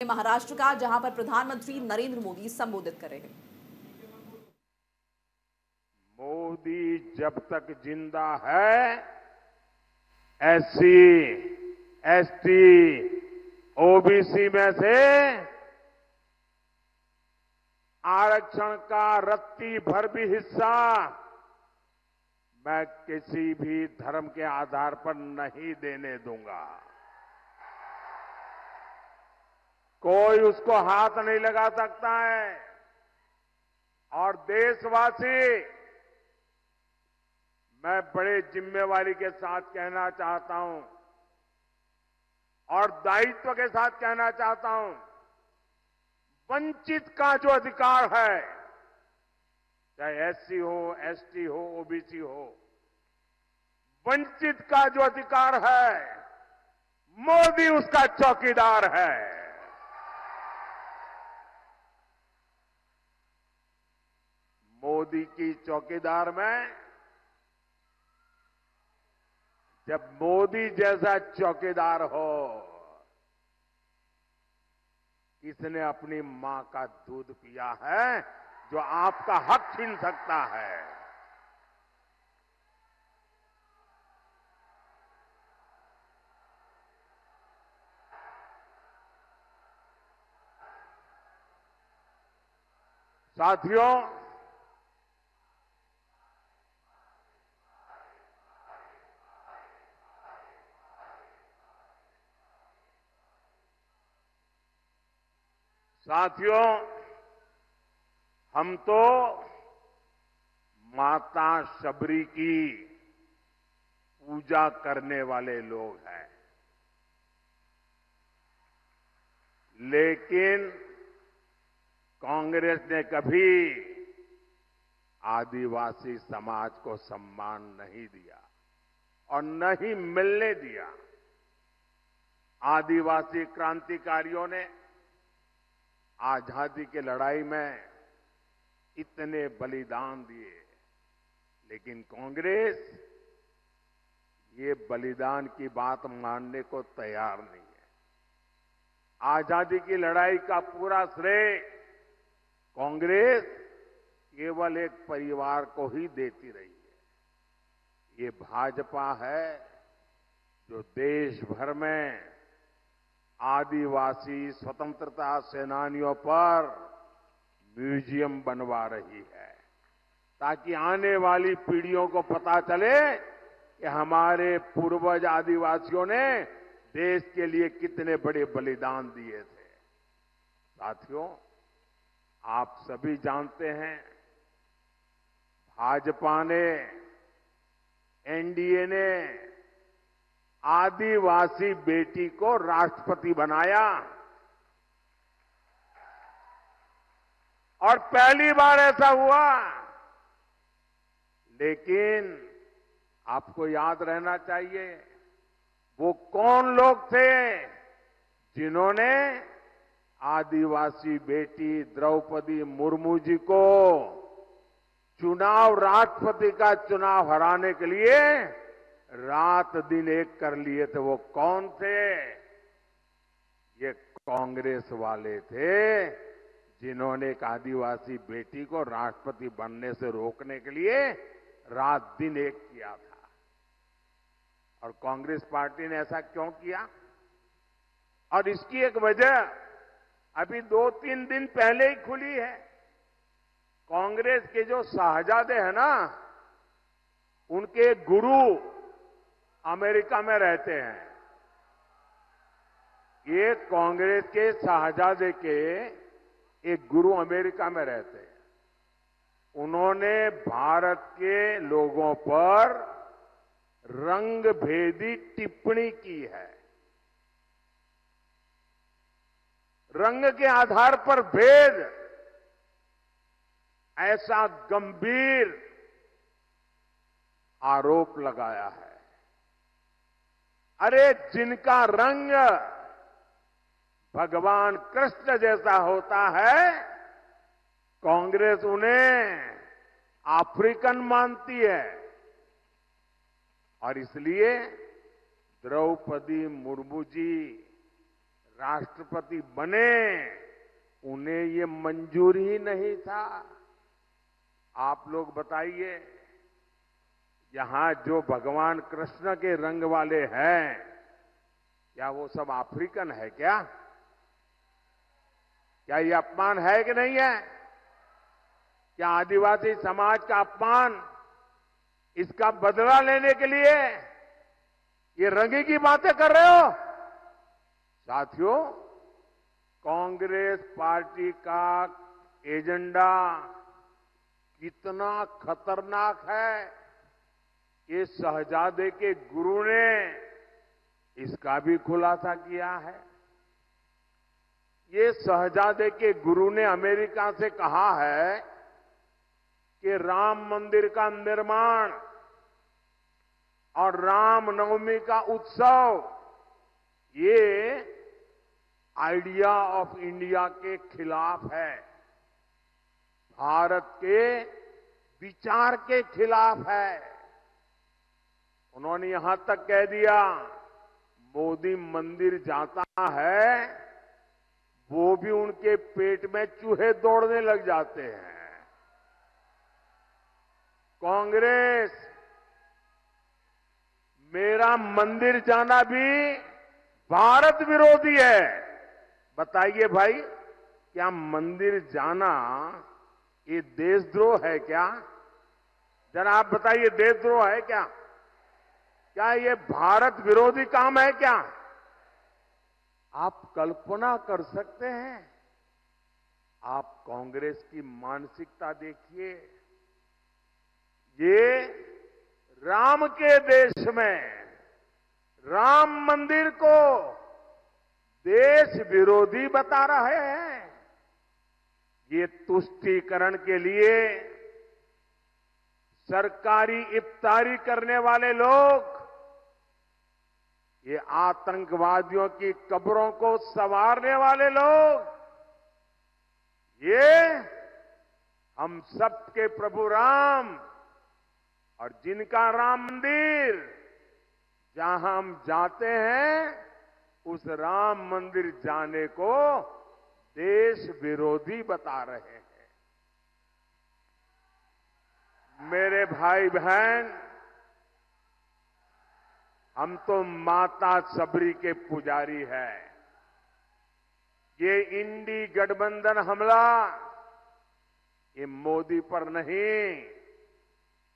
महाराष्ट्र का, जहां पर प्रधानमंत्री नरेंद्र मोदी संबोधित कर रहे हैं। मोदी जब तक जिंदा है, एससी, एसटी, ओबीसी में से आरक्षण का रत्ती भर भी हिस्सा मैं किसी भी धर्म के आधार पर नहीं देने दूंगा। कोई उसको हाथ नहीं लगा सकता है। और देशवासी, मैं बड़े जिम्मेवारी के साथ कहना चाहता हूं और दायित्व के साथ कहना चाहता हूं, वंचित का जो अधिकार है, चाहे एससी हो, एसटी हो, ओबीसी हो, वंचित का जो अधिकार है, मोदी उसका चौकीदार है। मोदी की चौकीदार में जब मोदी जैसा चौकीदार हो, किसने अपनी मां का दूध पिया है जो आपका हक छीन सकता है? साथियों, हम तो माता शबरी की पूजा करने वाले लोग हैं, लेकिन कांग्रेस ने कभी आदिवासी समाज को सम्मान नहीं दिया और नहीं मिलने दिया। आदिवासी क्रांतिकारियों ने आजादी की लड़ाई में इतने बलिदान दिए, लेकिन कांग्रेस ये बलिदान की बात मानने को तैयार नहीं है। आजादी की लड़ाई का पूरा श्रेय कांग्रेस केवल एक परिवार को ही देती रही है। ये भाजपा है जो देश भर में आदिवासी स्वतंत्रता सेनानियों पर म्यूजियम बनवा रही है, ताकि आने वाली पीढ़ियों को पता चले कि हमारे पूर्वज आदिवासियों ने देश के लिए कितने बड़े बलिदान दिए थे। साथियों, आप सभी जानते हैं, भाजपा ने, एनडीए ने आदिवासी बेटी को राष्ट्रपति बनाया और पहली बार ऐसा हुआ। लेकिन आपको याद रहना चाहिए, वो कौन लोग थे जिन्होंने आदिवासी बेटी द्रौपदी मुर्मू जी को राष्ट्रपति का चुनाव हराने के लिए रात दिन एक कर लिए थे? वो कौन थे? ये कांग्रेस वाले थे, जिन्होंने एक आदिवासी बेटी को राष्ट्रपति बनने से रोकने के लिए रात दिन एक किया था। और कांग्रेस पार्टी ने ऐसा क्यों किया? और इसकी एक वजह अभी 2-3 दिन पहले ही खुली है। कांग्रेस के जो शाहजादे हैं ना, उनके गुरु अमेरिका में रहते हैं। ये कांग्रेस के शाहजादे के एक गुरु अमेरिका में रहते हैं। उन्होंने भारत के लोगों पर रंगभेदी टिप्पणी की है। रंग के आधार पर भेद, ऐसा गंभीर आरोप लगाया है। अरे, जिनका रंग भगवान कृष्ण जैसा होता है, कांग्रेस उन्हें अफ्रीकन मानती है। और इसलिए द्रौपदी मुर्मू जी राष्ट्रपति बने उन्हें ये मंजूर ही नहीं था। आप लोग बताइए, यहां जो भगवान कृष्ण के रंग वाले हैं, क्या वो सब अफ्रीकन है क्या? क्या ये अपमान है कि नहीं है? क्या आदिवासी समाज का अपमान, इसका बदला लेने के लिए ये रंगी की बातें कर रहे हो? साथियों, कांग्रेस पार्टी का एजेंडा कितना खतरनाक है, ये शहजादे के गुरु ने इसका भी खुलासा किया है। ये शहजादे के गुरु ने अमेरिका से कहा है कि राम मंदिर का निर्माण और रामनवमी का उत्सव ये आइडिया ऑफ इंडिया के खिलाफ है, भारत के विचार के खिलाफ है। उन्होंने यहां तक कह दिया, मोदी मंदिर जाता है वो भी उनके पेट में चूहे दौड़ने लग जाते हैं। कांग्रेस मेरा मंदिर जाना भी भारत विरोधी है। बताइए भाई, क्या मंदिर जाना ये देशद्रोह है क्या? जरा आप बताइए, देशद्रोह है क्या? क्या ये भारत विरोधी काम है क्या? आप कल्पना कर सकते हैं? आप कांग्रेस की मानसिकता देखिए। ये राम के देश में राम मंदिर को देश विरोधी बता रहे हैं। ये तुष्टीकरण के लिए सरकारी इफ्तारी करने वाले लोग, ये आतंकवादियों की कब्रों को संवारने वाले लोग, ये हम सबके प्रभु राम और जिनका राम मंदिर जहां हम जाते हैं, उस राम मंदिर जाने को देश विरोधी बता रहे हैं। मेरे भाई बहन, हम तो माता सबरी के पुजारी हैं। ये इंडी गठबंधन हमला ये मोदी पर नहीं,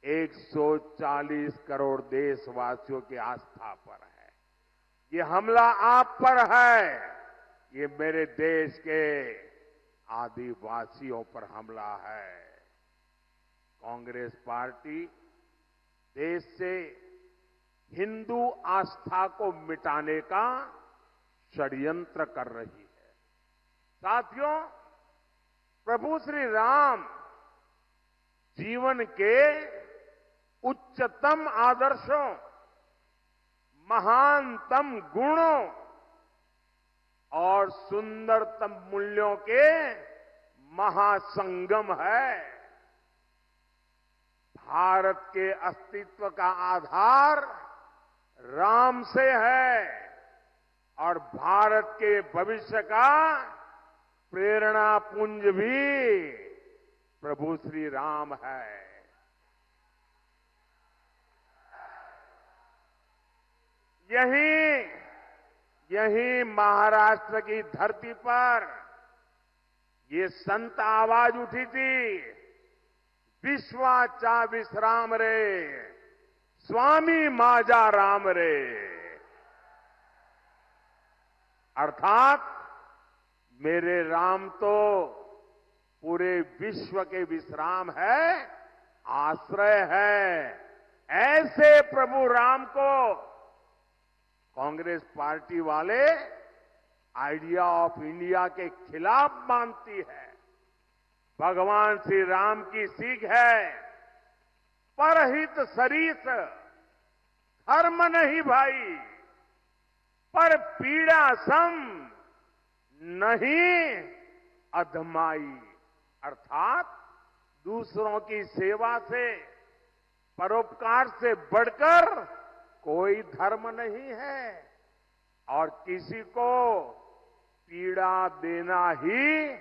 140 करोड़ देशवासियों की आस्था पर है। ये हमला आप पर है, ये मेरे देश के आदिवासियों पर हमला है। कांग्रेस पार्टी देश से हिंदू आस्था को मिटाने का षड्यंत्र कर रही है। साथियों, प्रभु श्री राम जीवन के उच्चतम आदर्शों, महानतम गुणों और सुंदरतम मूल्यों के महासंगम है। भारत के अस्तित्व का आधार राम से है और भारत के भविष्य का प्रेरणा पुंज भी प्रभु श्री राम है। यही महाराष्ट्र की धरती पर ये संत आवाज उठी थी, विश्वाचा विश्राम रे, स्वामी माजा राम रे। अर्थात मेरे राम तो पूरे विश्व के विश्राम है, आश्रय है। ऐसे प्रभु राम को कांग्रेस पार्टी वाले आइडिया ऑफ इंडिया के खिलाफ मानती है। भगवान श्री राम की सीख है, परहित सरीस, धर्म नहीं भाई, पर पीड़ा सम नहीं अधमाई। अर्थात दूसरों की सेवा से, परोपकार से बढ़कर कोई धर्म नहीं है और किसी को पीड़ा देना ही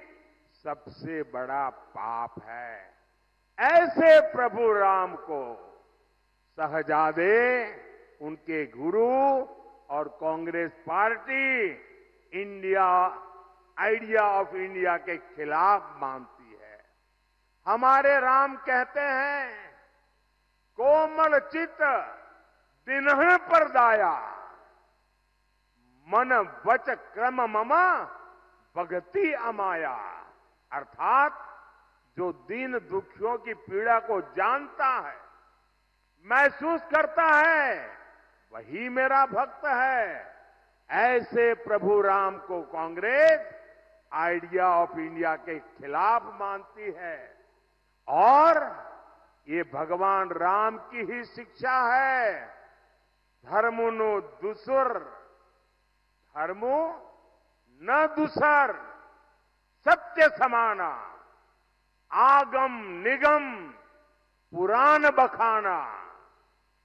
सबसे बड़ा पाप है। ऐसे प्रभु राम को शहजादे, उनके गुरु और Congress party India idea of India के खिलाफ मानती है। हमारे राम कहते हैं, कोमल चित दिनह पर दाया, मन वच क्रम ममा भगति अमाया। अर्थात जो दीन दुखियों की पीड़ा को जानता है, महसूस करता है, वही मेरा भक्त है। ऐसे प्रभु राम को कांग्रेस आइडिया ऑफ इंडिया के खिलाफ मानती है और ये भगवान राम की ही शिक्षा है। धर्मुनु दुसुर, धर्मो न दुसर, सत्य समाना, आगम निगम पुराण बखाना।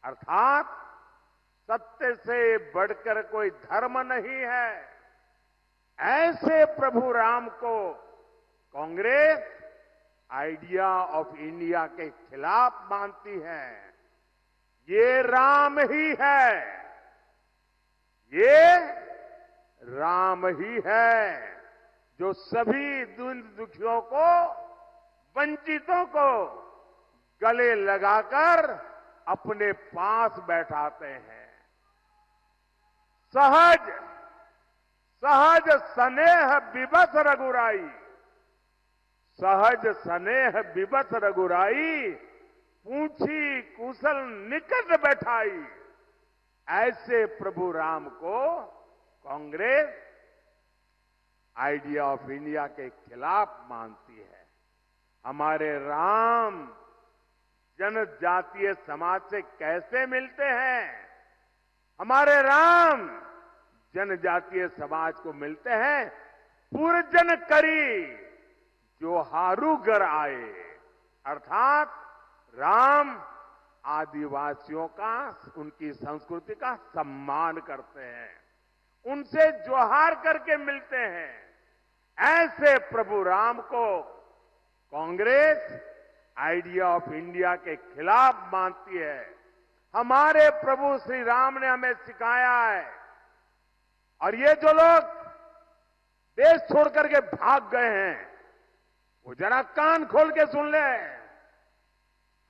अर्थात सत्य से बढ़कर कोई धर्म नहीं है। ऐसे प्रभु राम को कांग्रेस आइडिया ऑफ इंडिया के खिलाफ मानती है। ये राम ही है, ये राम ही है जो सभी दीन दुखियों को, वंचितों को गले लगाकर अपने पास बैठाते हैं। सहज सहज स्नेह विवश रघुराई, सहज स्नेह विवश रघुराई, पूछी कुशल निकट बैठाई। ऐसे प्रभु राम को कांग्रेस आइडिया ऑफ इंडिया के खिलाफ मानती है। हमारे राम जनजातीय समाज से कैसे मिलते हैं? हमारे राम जनजातीय समाज को मिलते हैं, पुरजन करी जो हारू घर आए। अर्थात राम आदिवासियों का, उनकी संस्कृति का सम्मान करते हैं, उनसे जोहार करके मिलते हैं। ऐसे प्रभु राम को कांग्रेस आइडिया ऑफ इंडिया के खिलाफ मानती है। हमारे प्रभु श्री राम ने हमें सिखाया है, और ये जो लोग देश छोड़ करके भाग गए हैं, वो जरा कान खोल के सुन ले।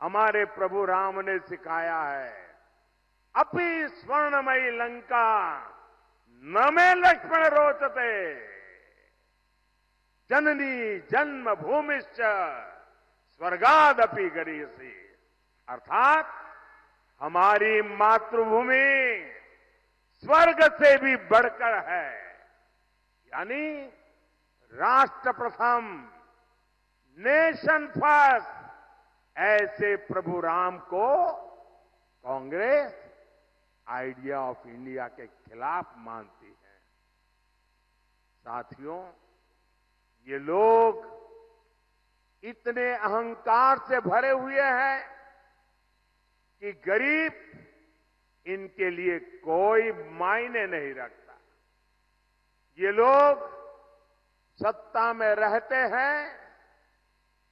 हमारे प्रभु राम ने सिखाया है, अपि स्वर्णमयी लंका न में लक्ष्मण रोचते, जननी जन्म भूमिश्च स्वर्गादपि गरीयसी। अर्थात हमारी मातृभूमि स्वर्ग से भी बढ़कर है। यानी राष्ट्र प्रथम, नेशन फर्स्ट। ऐसे प्रभु राम को कांग्रेस आइडिया ऑफ इंडिया के खिलाफ मानती है। साथियों, ये लोग इतने अहंकार से भरे हुए हैं कि गरीब इनके लिए कोई मायने नहीं रखता। ये लोग सत्ता में रहते हैं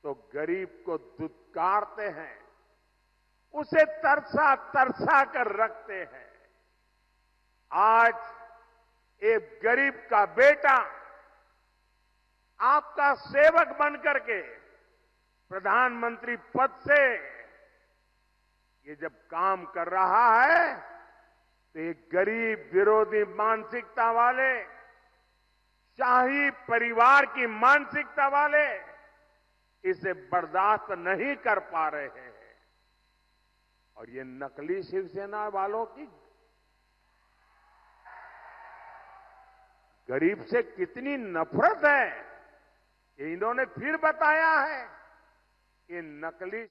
तो गरीब को दुत्कारते हैं, उसे तरसा तरसा कर रखते हैं। आज एक गरीब का बेटा आपका सेवक बनकर के प्रधानमंत्री पद से ये जब काम कर रहा है, तो एक गरीब विरोधी मानसिकता वाले, शाही परिवार की मानसिकता वाले इसे बर्दाश्त नहीं कर पा रहे हैं। और ये नकली शिवसेना वालों की गरीब से कितनी नफरत है, ये इन्होंने फिर बताया है। ये नकली